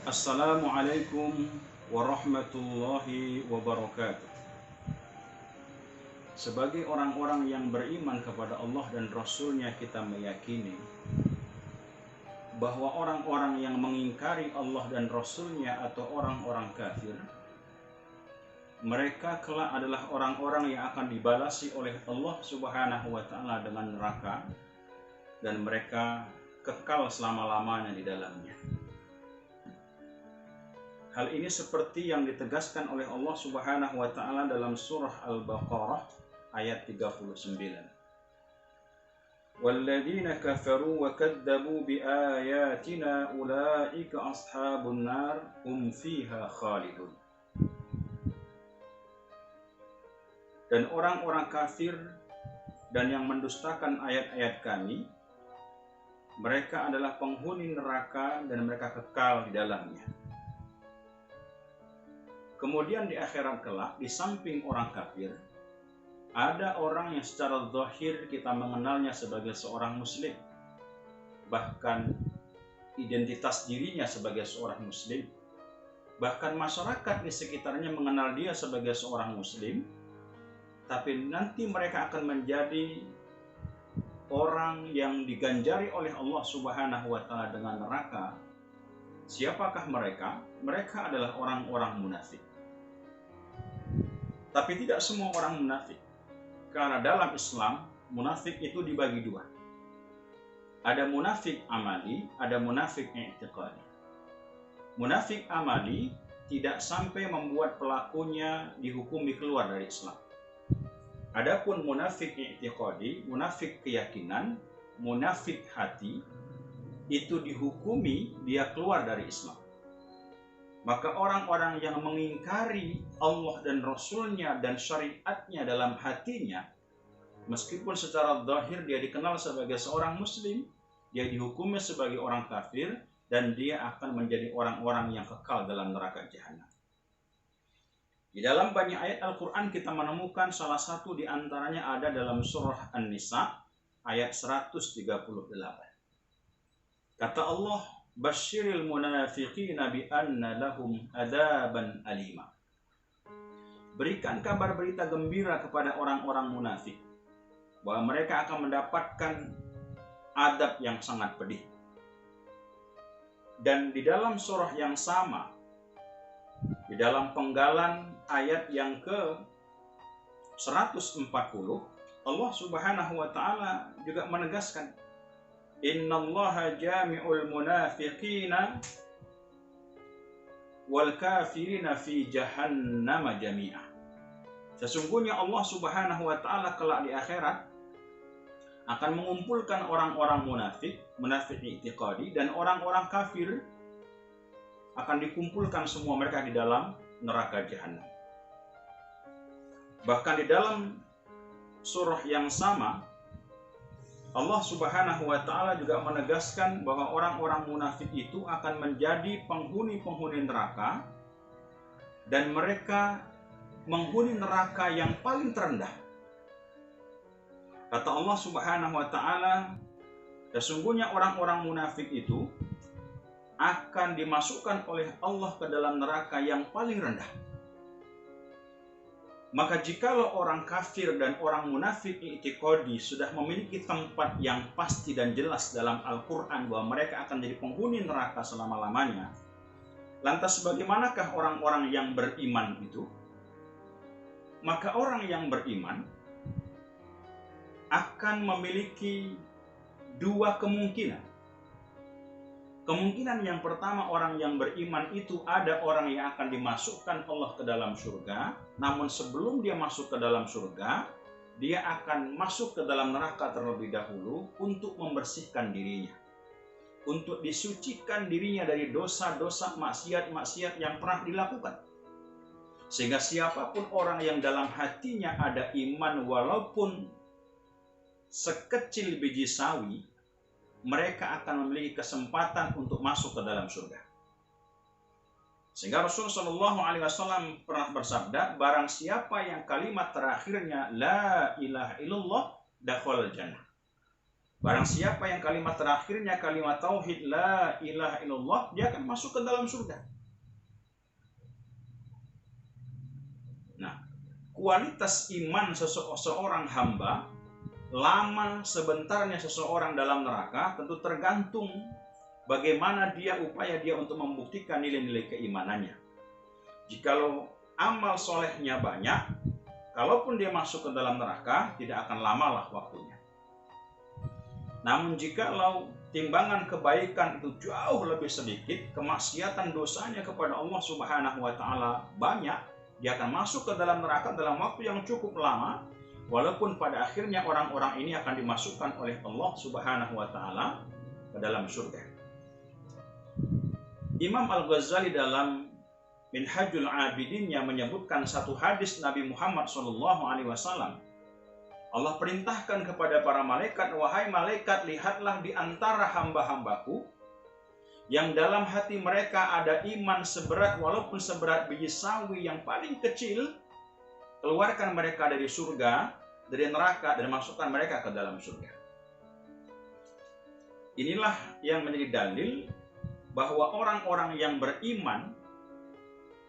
Assalamualaikum warahmatullahi wabarakatuh. Sebagai orang-orang yang beriman kepada Allah dan Rasul-Nya, kita meyakini bahwa orang-orang yang mengingkari Allah dan Rasul-Nya atau orang-orang kafir, mereka kelak adalah orang-orang yang akan dibalasi oleh Allah Subhanahu wa Ta'ala dengan neraka, dan mereka kekal selama-lamanya di dalamnya. Hal ini seperti yang ditegaskan oleh Allah Subhanahu wa Ta'ala dalam surah Al-Baqarah ayat 39. Walladzina kafaru wa kadzabu biayatina ulaika ashabun nar hum fiha khalidun. Dan orang-orang kafir dan yang mendustakan ayat-ayat kami, mereka adalah penghuni neraka dan mereka kekal di dalamnya. Kemudian di akhirat kelak, di samping orang kafir, ada orang yang secara zahir kita mengenalnya sebagai seorang muslim. Bahkan identitas dirinya sebagai seorang muslim. Bahkan masyarakat di sekitarnya mengenal dia sebagai seorang muslim. Tapi nanti mereka akan menjadi orang yang diganjari oleh Allah Subhanahu wa Ta'ala dengan neraka. Siapakah mereka? Mereka adalah orang-orang munafik. Tapi tidak semua orang munafik. Karena dalam Islam, munafik itu dibagi dua. Ada munafik amali, ada munafik i'tiqadi. Munafik amali tidak sampai membuat pelakunya dihukumi keluar dari Islam. Adapun munafik i'tiqadi, munafik keyakinan, munafik hati, itu dihukumi dia keluar dari Islam. Maka orang-orang yang mengingkari Allah dan Rasul-Nya dan syariatnya dalam hatinya, meskipun secara zahir dia dikenal sebagai seorang muslim, dia dihukumi sebagai orang kafir, dan dia akan menjadi orang-orang yang kekal dalam neraka jahanam. Di dalam banyak ayat Al-Quran kita menemukan salah satu di antaranya ada dalam surah An-Nisa ayat 138. Kata Allah, Basyiril munafiqina bi anna lahum adaban alima. Berikan kabar berita gembira kepada orang-orang munafik bahwa mereka akan mendapatkan adab yang sangat pedih. Dan di dalam surah yang sama, di dalam penggalan ayat yang ke 140, Allah Subhanahu wa Ta'ala juga menegaskan, Innallaha jami'ul munafiqina wal kafirina fi jahannama jami'ah. Sesungguhnya Allah Subhanahu wa Ta'ala kelak di akhirat akan mengumpulkan orang-orang munafik, munafik i'tiqadi, dan orang-orang kafir akan dikumpulkan semua mereka di dalam neraka jahanam. Bahkan di dalam surah yang sama, Allah Subhanahu wa Ta'ala juga menegaskan bahwa orang-orang munafik itu akan menjadi penghuni-penghuni neraka, dan mereka menghuni neraka yang paling terendah. Kata Allah Subhanahu wa Ta'ala, sesungguhnya orang-orang munafik itu akan dimasukkan oleh Allah ke dalam neraka yang paling rendah. Maka jikalau orang kafir dan orang munafik i'tiqadi sudah memiliki tempat yang pasti dan jelas dalam Al-Quran bahwa mereka akan jadi penghuni neraka selama-lamanya, lantas bagaimanakah orang-orang yang beriman itu? Maka orang yang beriman akan memiliki dua kemungkinan. Kemungkinan yang pertama, orang yang beriman itu ada orang yang akan dimasukkan Allah ke dalam surga, namun sebelum dia masuk ke dalam surga, dia akan masuk ke dalam neraka terlebih dahulu untuk membersihkan dirinya, untuk disucikan dirinya dari dosa-dosa maksiat-maksiat yang pernah dilakukan. Sehingga siapapun orang yang dalam hatinya ada iman walaupun sekecil biji sawi, mereka akan memiliki kesempatan untuk masuk ke dalam surga. Sehingga Rasulullah SAW pernah bersabda, barang siapa yang kalimat terakhirnya La ilaha illallah dakhala jannah, Barang siapa yang kalimat terakhirnya kalimat tauhid la ilaha illallah, dia akan masuk ke dalam surga. Nah, kualitas iman seseorang hamba, lama sebentarnya seseorang dalam neraka tentu tergantung bagaimana upaya dia untuk membuktikan nilai-nilai keimanannya. Jikalau amal solehnya banyak, kalaupun dia masuk ke dalam neraka, tidak akan lamalah waktunya. Namun jikalau timbangan kebaikan itu jauh lebih sedikit, kemaksiatan dosanya kepada Allah Subhanahu wa Ta'ala banyak, dia akan masuk ke dalam neraka dalam waktu yang cukup lama, walaupun pada akhirnya orang-orang ini akan dimasukkan oleh Allah Subhanahu wa Ta'ala ke dalam surga. Imam Al-Ghazali dalam Minhajul Abidinnya menyebutkan satu hadis Nabi Muhammad SAW. Allah perintahkan kepada para malaikat, wahai malaikat, lihatlah di antara hamba-hambaku yang dalam hati mereka ada iman seberat, walaupun seberat biji sawi yang paling kecil, keluarkan mereka dari surga, dari neraka, dan masukkan mereka ke dalam surga. Inilah yang menjadi dalil bahwa orang-orang yang beriman,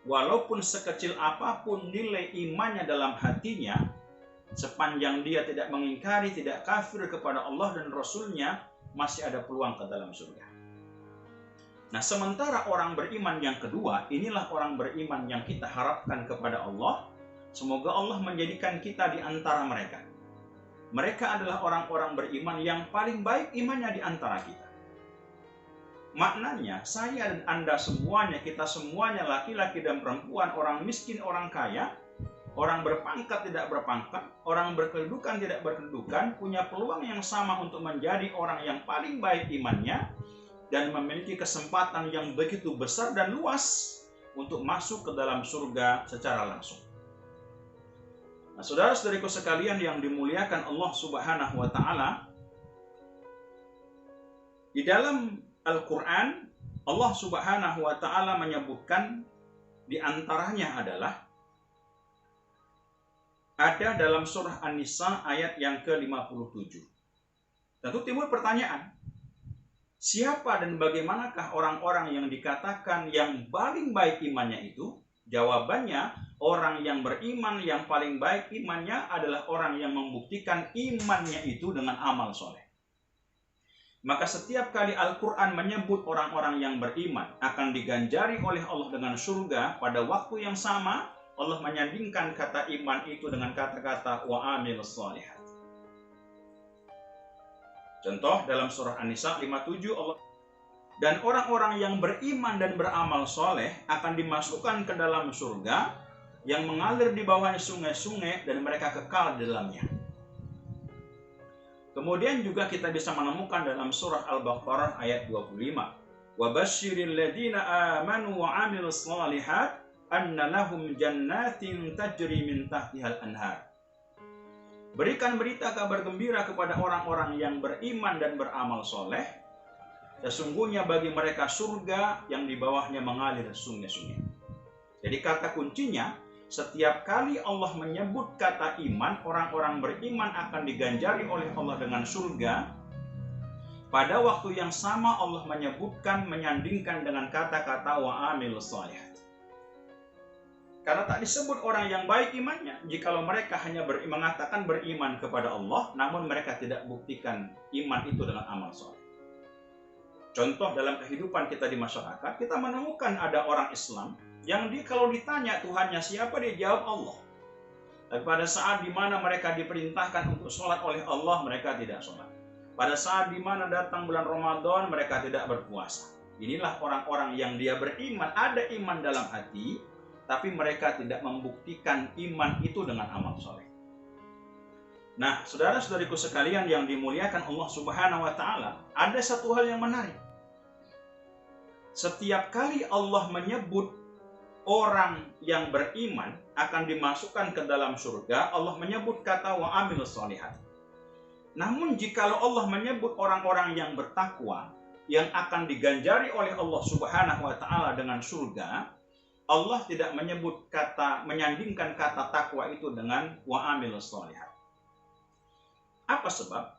walaupun sekecil apapun nilai imannya dalam hatinya, sepanjang dia tidak mengingkari, tidak kafir kepada Allah dan Rasul-Nya, masih ada peluang ke dalam surga. Nah, sementara orang beriman yang kedua, inilah orang beriman yang kita harapkan kepada Allah. Semoga Allah menjadikan kita di antara mereka. Mereka adalah orang-orang beriman yang paling baik imannya di antara kita. Maknanya, saya dan Anda semuanya, kita semuanya, laki-laki dan perempuan, orang miskin, orang kaya, orang berpangkat tidak berpangkat, orang berkedudukan tidak berkedudukan, punya peluang yang sama untuk menjadi orang yang paling baik imannya dan memiliki kesempatan yang begitu besar dan luas untuk masuk ke dalam surga secara langsung. Nah, saudara-saudariku sekalian yang dimuliakan Allah Subhanahu wa Ta'ala, di dalam Al-Quran, Allah Subhanahu wa Ta'ala menyebutkan di antaranya adalah ada dalam surah An-Nisa ayat yang ke-57. Tentu timbul pertanyaan, siapa dan bagaimanakah orang-orang yang dikatakan yang paling baik imannya itu? Jawabannya, orang yang beriman yang paling baik imannya adalah orang yang membuktikan imannya itu dengan amal soleh. Maka setiap kali Al-Quran menyebut orang-orang yang beriman akan diganjari oleh Allah dengan surga, pada waktu yang sama Allah menyandingkan kata iman itu dengan kata-kata wa amilus shalihat. Contoh dalam surah An-Nisa 57, Allah, dan orang-orang yang beriman dan beramal soleh akan dimasukkan ke dalam surga yang mengalir di bawahnya sungai-sungai dan mereka kekal di dalamnya. Kemudian juga kita bisa menemukan dalam surah Al-Baqarah ayat 25. Wa basyiril ladina amanu wa amilus shalihat anna lahum jannatin tajri min tahtihal anhar. Berikan berita kabar gembira kepada orang-orang yang beriman dan beramal soleh. Sesungguhnya bagi mereka surga yang di bawahnya mengalir sungai-sungai. Jadi kata kuncinya, setiap kali Allah menyebut kata iman, orang-orang beriman akan diganjari oleh Allah dengan surga. Pada waktu yang sama Allah menyebutkan, menyandingkan dengan kata-kata wa amilus shalihat. Karena tak disebut orang yang baik imannya jikalau mereka hanya mengatakan beriman kepada Allah, namun mereka tidak buktikan iman itu dengan amal soleh. Contoh dalam kehidupan kita di masyarakat, kita menemukan ada orang Islam yang kalau ditanya Tuhannya siapa, dia jawab Allah. Tapi pada saat di mana mereka diperintahkan untuk sholat oleh Allah, mereka tidak sholat. Pada saat di mana datang bulan Ramadan, mereka tidak berpuasa. Inilah orang-orang yang dia beriman, ada iman dalam hati, tapi mereka tidak membuktikan iman itu dengan amal soleh. Nah, saudara-saudariku sekalian yang dimuliakan Allah Subhanahu wa Ta'ala, ada satu hal yang menarik. Setiap kali Allah menyebut orang yang beriman akan dimasukkan ke dalam surga, Allah menyebut kata wa amilus shalihat. Namun jikalau Allah menyebut orang-orang yang bertakwa yang akan diganjari oleh Allah Subhanahu wa Ta'ala dengan surga, Allah tidak menyebut menyandingkan kata takwa itu dengan wa amilus shalihat. Apa sebab?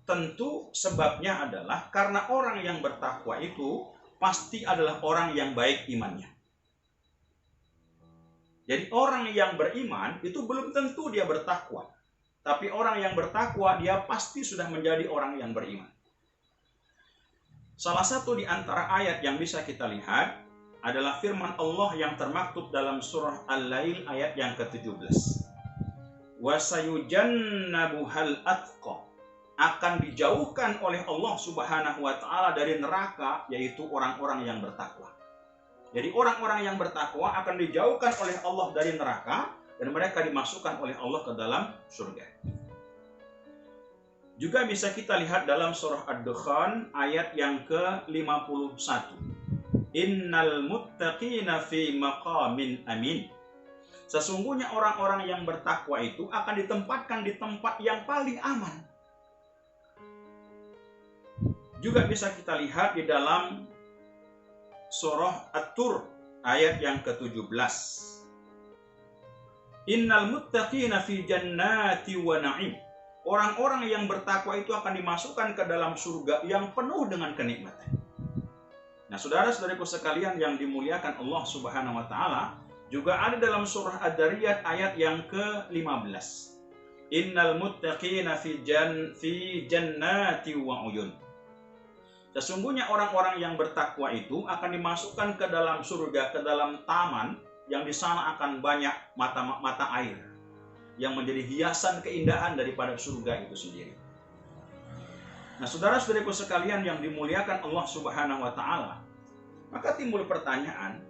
Tentu sebabnya adalah karena orang yang bertakwa itu pasti adalah orang yang baik imannya. Jadi orang yang beriman itu belum tentu dia bertakwa. Tapi orang yang bertakwa dia pasti sudah menjadi orang yang beriman. Salah satu di antara ayat yang bisa kita lihat adalah firman Allah yang termaktub dalam surah Al-Lail ayat yang ke-17. Wa sayujannabuhal atqa, akan dijauhkan oleh Allah Subhanahu wa taala dari neraka, yaitu orang-orang yang bertakwa. Jadi orang-orang yang bertakwa akan dijauhkan oleh Allah dari neraka dan mereka dimasukkan oleh Allah ke dalam surga. Juga bisa kita lihat dalam surah Ad-Dukhan ayat yang ke-51. Innal muttaqina fi maqamin amin. Sesungguhnya orang-orang yang bertakwa itu akan ditempatkan di tempat yang paling aman. Juga bisa kita lihat di dalam surah At-Tur ayat yang ke-17. Innal muttaqina fi jannati wa na'im. Orang-orang yang bertakwa itu akan dimasukkan ke dalam surga yang penuh dengan kenikmatan. Nah, saudara-saudariku sekalian yang dimuliakan Allah Subhanahu wa taala, juga ada dalam surah Ad-Dariyat ayat yang ke-15. Innal muttaqina fi jannati wa uyun. Sesungguhnya orang-orang yang bertakwa itu akan dimasukkan ke dalam surga, ke dalam taman yang di sana akan banyak mata air yang menjadi hiasan keindahan daripada surga itu sendiri. Nah, saudara-saudariku sekalian yang dimuliakan Allah Subhanahu wa taala, maka timbul pertanyaan,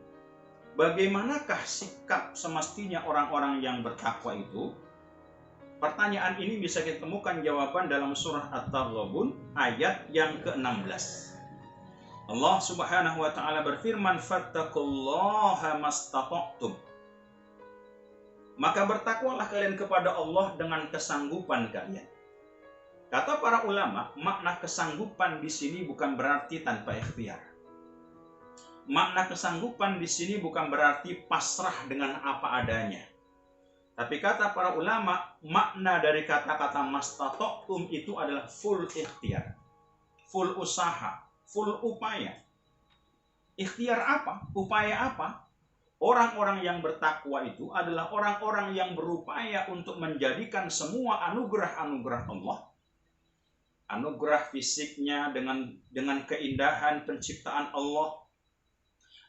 bagaimanakah sikap semestinya orang-orang yang bertakwa itu? Pertanyaan ini bisa kita temukan jawaban dalam surah At-Taghabun ayat yang ke-16. Allah Subhanahu wa taala berfirman, "Fattaqullaha mastata'tum." Maka bertakwalah kalian kepada Allah dengan kesanggupan kalian. Kata para ulama, makna kesanggupan di sini bukan berarti tanpa ikhtiar. Makna kesanggupan di sini bukan berarti pasrah dengan apa adanya. Tapi kata para ulama, makna dari kata-kata mastata'tum itu adalah full ikhtiar, full usaha, full upaya. Ikhtiar apa? Upaya apa? Orang-orang yang bertakwa itu adalah orang-orang yang berupaya untuk menjadikan semua anugerah-anugerah Allah, anugerah fisiknya dengan keindahan penciptaan Allah,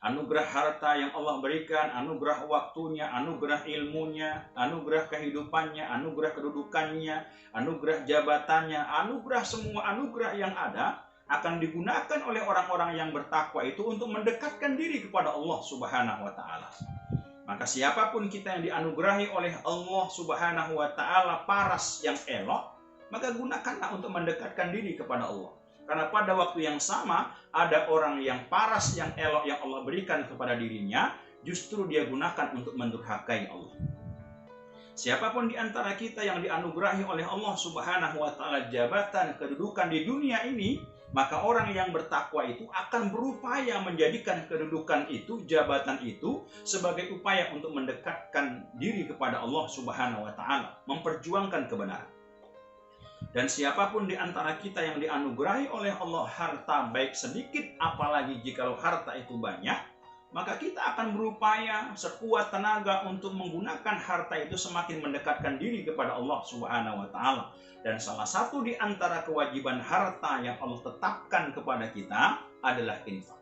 anugerah harta yang Allah berikan, anugerah waktunya, anugerah ilmunya, anugerah kehidupannya, anugerah kedudukannya, anugerah jabatannya, anugerah semua anugerah yang ada akan digunakan oleh orang-orang yang bertakwa itu untuk mendekatkan diri kepada Allah Subhanahu wa taala. Maka siapapun kita yang dianugerahi oleh Allah Subhanahu wa taala paras yang elok, maka gunakanlah untuk mendekatkan diri kepada Allah. Karena pada waktu yang sama, ada orang yang paras, yang elok yang Allah berikan kepada dirinya, justru dia gunakan untuk mendurhakai Allah. Siapapun di antara kita yang dianugerahi oleh Allah Subhanahu wa taala jabatan, kedudukan di dunia ini, maka orang yang bertakwa itu akan berupaya menjadikan kedudukan itu, jabatan itu, sebagai upaya untuk mendekatkan diri kepada Allah Subhanahu wa taala, memperjuangkan kebenaran. Dan siapapun di antara kita yang dianugerahi oleh Allah harta baik sedikit, apalagi jikalau harta itu banyak, maka kita akan berupaya sekuat tenaga untuk menggunakan harta itu semakin mendekatkan diri kepada Allah Subhanahu wa taala. Dan salah satu di antara kewajiban harta yang Allah tetapkan kepada kita adalah infak.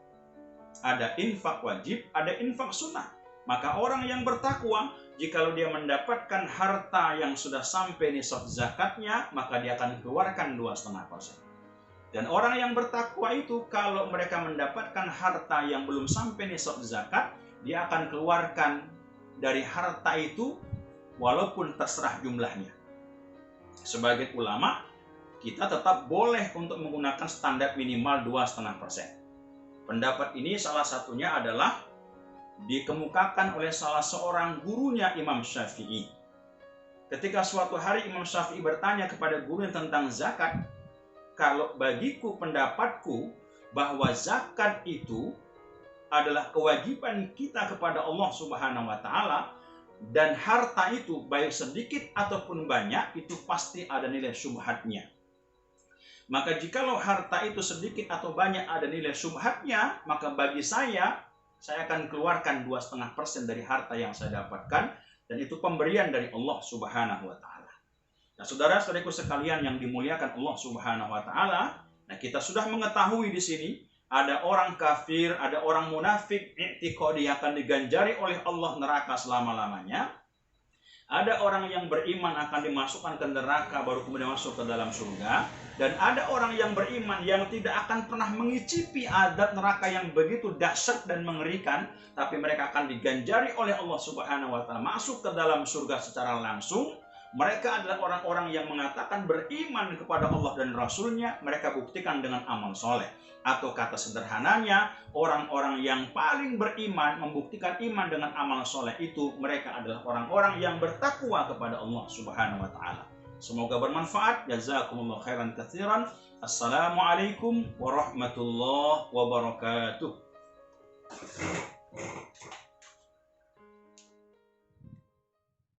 Ada infak wajib, ada infak sunnah. Maka orang yang bertakwa, jikalau dia mendapatkan harta yang sudah sampai nisab zakatnya, maka dia akan keluarkan 2,5%. Dan orang yang bertakwa itu, kalau mereka mendapatkan harta yang belum sampai nisab zakat, dia akan keluarkan dari harta itu walaupun terserah jumlahnya. Sebagai ulama, kita tetap boleh untuk menggunakan standar minimal 2,5%. Pendapat ini salah satunya adalah dikemukakan oleh salah seorang gurunya Imam Syafi'i. Ketika suatu hari Imam Syafi'i bertanya kepada gurunya tentang zakat, kalau bagiku pendapatku bahwa zakat itu adalah kewajiban kita kepada Allah Subhanahu wa taala, dan harta itu baik sedikit ataupun banyak itu pasti ada nilai syubhatnya. Maka jikalau harta itu sedikit atau banyak ada nilai syubhatnya, maka bagi saya akan keluarkan 2,5% dari harta yang saya dapatkan, dan itu pemberian dari Allah Subhanahu wa taala. Nah, saudara-saudariku sekalian yang dimuliakan Allah Subhanahu wa taala, nah kita sudah mengetahui di sini ada orang kafir, ada orang munafik, i'tiqadi akan diganjari oleh Allah neraka selama-lamanya. Ada orang yang beriman akan dimasukkan ke neraka baru kemudian masuk ke dalam surga. Dan ada orang yang beriman yang tidak akan pernah mengicipi azab neraka yang begitu dahsyat dan mengerikan, tapi mereka akan diganjari oleh Allah Subhanahu wa taala masuk ke dalam surga secara langsung. Mereka adalah orang-orang yang mengatakan beriman kepada Allah dan Rasul-Nya, mereka buktikan dengan amal soleh. Atau kata sederhananya, orang-orang yang paling beriman membuktikan iman dengan amal soleh itu, mereka adalah orang-orang yang bertakwa kepada Allah Subhanahu wa taala. Semoga bermanfaat. Jazakumullah khairan katsiran. Assalamualaikum warahmatullahi wabarakatuh.